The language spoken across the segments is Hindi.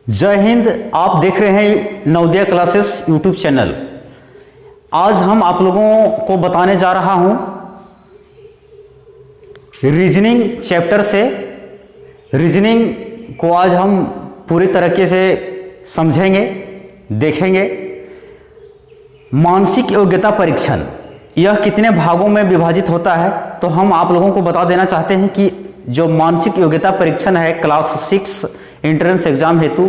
जय हिंद। आप देख रहे हैं नवोदय क्लासेस यूट्यूब चैनल। आज हम आप लोगों को बताने जा रहा हूं रीजनिंग चैप्टर से। रीजनिंग को आज हम पूरी तरीके से समझेंगे, देखेंगे। मानसिक योग्यता परीक्षण यह कितने भागों में विभाजित होता है, तो हम आप लोगों को बता देना चाहते हैं कि जो मानसिक योग्यता परीक्षण है क्लास 6 एंट्रेंस एग्जाम हेतु,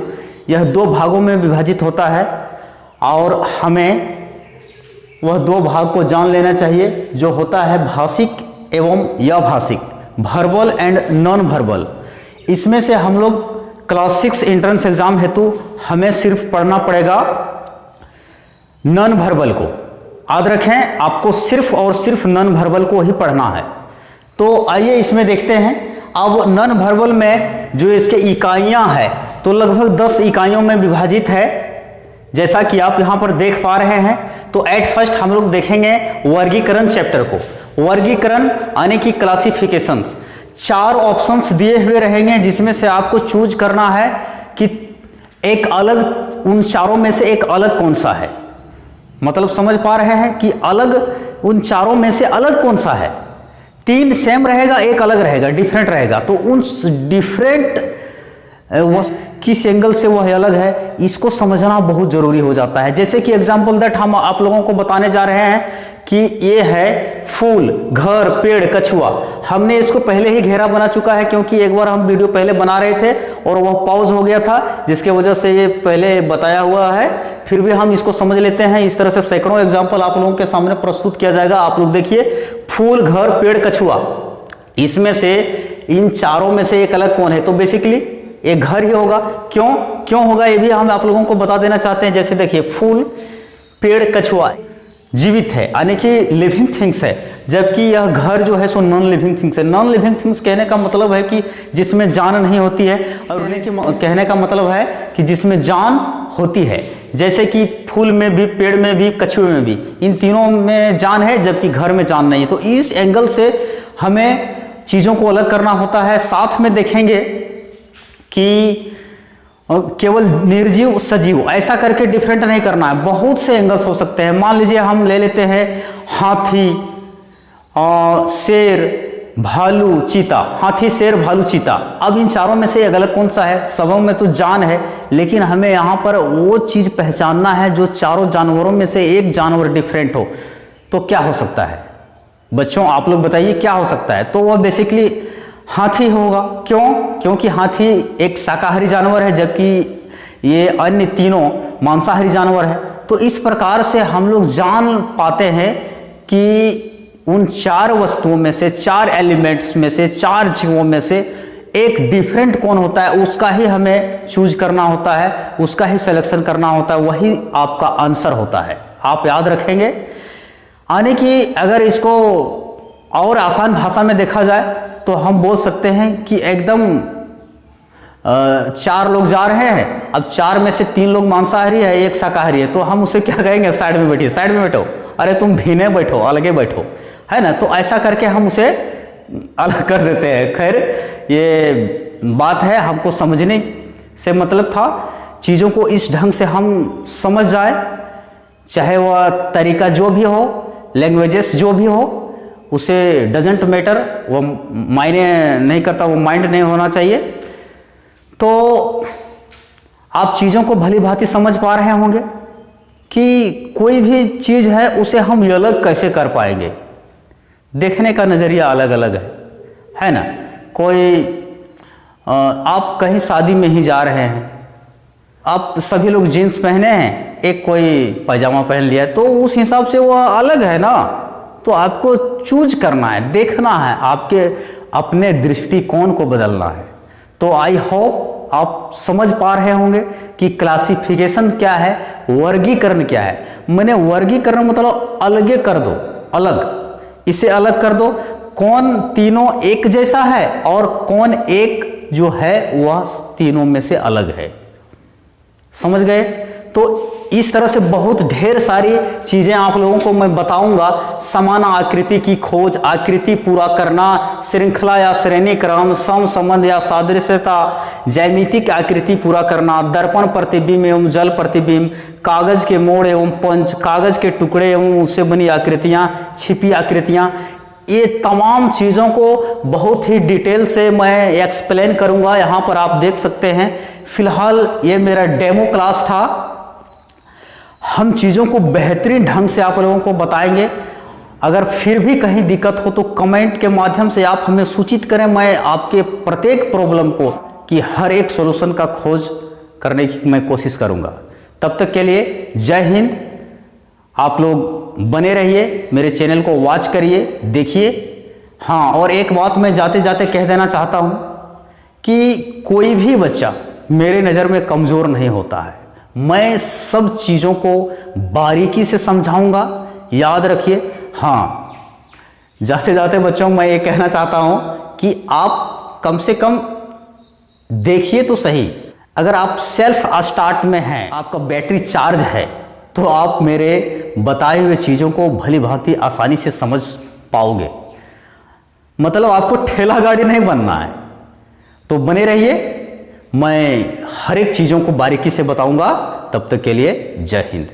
यह 2 भागों में विभाजित होता है और हमें वह 2 भाग को जान लेना चाहिए, जो होता है भाषिक एवं अभाषिक, वर्बल एंड नॉन वर्बल। इसमें से हम लोग क्लास 6 एंट्रेंस एग्जाम हेतु हमें सिर्फ पढ़ना पड़ेगा नॉन वर्बल को। याद रखें, आपको सिर्फ और सिर्फ नॉन वर्बल को ही पढ़ना है। तो आइए इसमें देखते हैं। अब नॉन वर्बल में जो इसके इकाइयां हैं तो लगभग 10 इकाइयों में विभाजित है, जैसा कि आप यहां पर देख पा रहे हैं। तो एट फर्स्ट हम लोग देखेंगे वर्गीकरण चैप्टर को। वर्गीकरण यानी कि क्लासिफिकेशंस। 4 ऑप्शंस दिए हुए रहेंगे, जिसमें से आपको चूज करना है कि एक अलग, उन चारों में से एक अलग कौन सा है। मतलब समझ पा रहे हैं कि अलग, उन चारों में से अलग कौन सा है। 3 सेम रहेगा, एक अलग रहेगा, डिफरेंट रहेगा। तो उन डिफरेंट किस एंगल से वह अलग है, इसको समझना बहुत जरूरी हो जाता है। जैसे कि एग्जांपल दैट हम आप लोगों को बताने जा रहे हैं कि ये है फूल, घर, पेड़, कछुआ। हमने इसको पहले ही घेरा बना चुका है, क्योंकि एक बार हम वीडियो पहले बना रहे थे और वह पॉज हो गया था, जिसके वजह से ये पहले बताया हुआ है। फिर भी हम इसको समझ लेते हैं। इस तरह से सैकड़ों एग्जाम्पल आप लोगों के सामने प्रस्तुत किया जाएगा। आप लोग देखिए, फूल, घर, पेड़, कछुआ, इसमें से इन चारों में से एक अलग कौन है? तो बेसिकली एक घर ही होगा। क्यों होगा, ये भी हम आप लोगों को बता देना चाहते हैं। जैसे देखिए, फूल, पेड़, कछुआ जीवित है, यानी कि लिविंग थिंग्स है, जबकि यह घर जो है सो नॉन लिविंग थिंग्स है। नॉन लिविंग थिंग्स कहने का मतलब है कि जिसमें जान नहीं होती है, और कहने का मतलब है कि जिसमें जान होती है। जैसे कि फूल में भी, पेड़ में भी, कछुए में भी, इन तीनों में जान है, जबकि घर में जान नहीं है। तो इस एंगल से हमें चीजों को अलग करना होता है। साथ में देखेंगे कि केवल निर्जीव, सजीव, ऐसा करके डिफरेंट नहीं करना है। बहुत से एंगल्स हो सकते हैं। मान लीजिए हम ले लेते हैं हाथी, शेर, भालू, चीता। हाथी, शेर, भालू, चीता। अब इन चारों में से एक अलग कौन सा है? सबों में तो जान है, लेकिन हमें यहाँ पर वो चीज पहचानना है जो चारों जानवरों में से एक जानवर डिफरेंट हो। तो क्या हो सकता है बच्चों, आप लोग बताइए क्या हो सकता है? तो वह बेसिकली हाथी होगा। क्योंकि हाथी एक शाकाहारी जानवर है, जबकि ये अन्य तीनों मांसाहारी जानवर है। तो इस प्रकार से हम लोग जान पाते हैं कि उन 4 वस्तुओं में से, 4 एलिमेंट्स में से, 4 जीवों में से एक डिफरेंट कौन होता है, उसका ही हमें चूज करना होता है, उसका ही सिलेक्शन करना होता है। वही आपका आंसर होता है। आप याद रखेंगे। यानी कि अगर इसको और आसान भाषा में देखा जाए तो हम बोल सकते हैं कि एकदम 4 लोग जा रहे हैं। अब 4 में से 3 लोग मांसाहारी है, एक शाकाहारी है। तो हम उसे क्या कहेंगे? साइड में बैठिए, साइड में बैठो, अरे तुम भीने बैठो, अलगे बैठो, है ना। तो ऐसा करके हम उसे अलग कर देते हैं। खैर, ये बात है, हमको समझने से मतलब था, चीजों को इस ढंग से हम समझ जाए, चाहे वह तरीका जो भी हो, लैंग्वेजेस जो भी हो, उसे डजेंट मैटर, वो मायने नहीं करता, वो माइंड नहीं होना चाहिए। तो आप चीज़ों को भली भांति समझ पा रहे होंगे कि कोई भी चीज़ है उसे हम अलग कैसे कर पाएंगे। देखने का नज़रिया अलग अलग है ना। कोई आप कहीं शादी में ही जा रहे हैं, आप सभी लोग जीन्स पहने हैं, एक कोई पैजामा पहन लिया, तो उस हिसाब से वो अलग है ना। तो आपको चूज करना है, देखना है, आपके अपने दृष्टिकोण को बदलना है। तो आई होप आप समझ पा रहे होंगे कि क्लासिफिकेशन क्या है, वर्गीकरण क्या है। मैंने वर्गीकरण मतलब अलगे कर दो, अलग, इसे अलग कर दो। कौन तीनों एक जैसा है और कौन एक जो है वह तीनों में से अलग है। समझ गए? तो इस तरह से बहुत ढेर सारी चीज़ें आप लोगों को मैं बताऊंगा। समान आकृति की खोज, आकृति पूरा करना, श्रृंखला या श्रेणी क्रम, सम संबंध या सादृश्यता, ज्यामितिक आकृति पूरा करना, दर्पण प्रतिबिंब एवं जल प्रतिबिंब, कागज के मोड़ एवं पंच, कागज के टुकड़े एवं उससे बनी आकृतियां, छिपी आकृतियां, ये तमाम चीज़ों को बहुत ही डिटेल से मैं एक्सप्लेन करूंगा। यहाँ पर आप देख सकते हैं। फिलहाल ये मेरा डेमो क्लास था। हम चीज़ों को बेहतरीन ढंग से आप लोगों को बताएंगे। अगर फिर भी कहीं दिक्कत हो तो कमेंट के माध्यम से आप हमें सूचित करें। मैं आपके प्रत्येक प्रॉब्लम को कि हर एक सॉल्यूशन का खोज करने की मैं कोशिश करूंगा। तब तक के लिए जय हिंद। आप लोग बने रहिए, मेरे चैनल को वॉच करिए, देखिए। हाँ, और एक बात मैं जाते जाते कह देना चाहता हूं कि कोई भी बच्चा मेरे नज़र में कमज़ोर नहीं होता है। मैं सब चीज़ों को बारीकी से समझाऊंगा, याद रखिए। हाँ, जाते जाते बच्चों मैं ये कहना चाहता हूं कि आप कम से कम देखिए तो सही। अगर आप सेल्फ स्टार्ट में हैं, आपका बैटरी चार्ज है, तो आप मेरे बताए हुए चीज़ों को भली भांति आसानी से समझ पाओगे। मतलब आपको ठेला गाड़ी नहीं बनना है। तो बने रहिए, मैं हर एक चीज़ों को बारीकी से बताऊंगा। तब तक के लिए जय हिंद।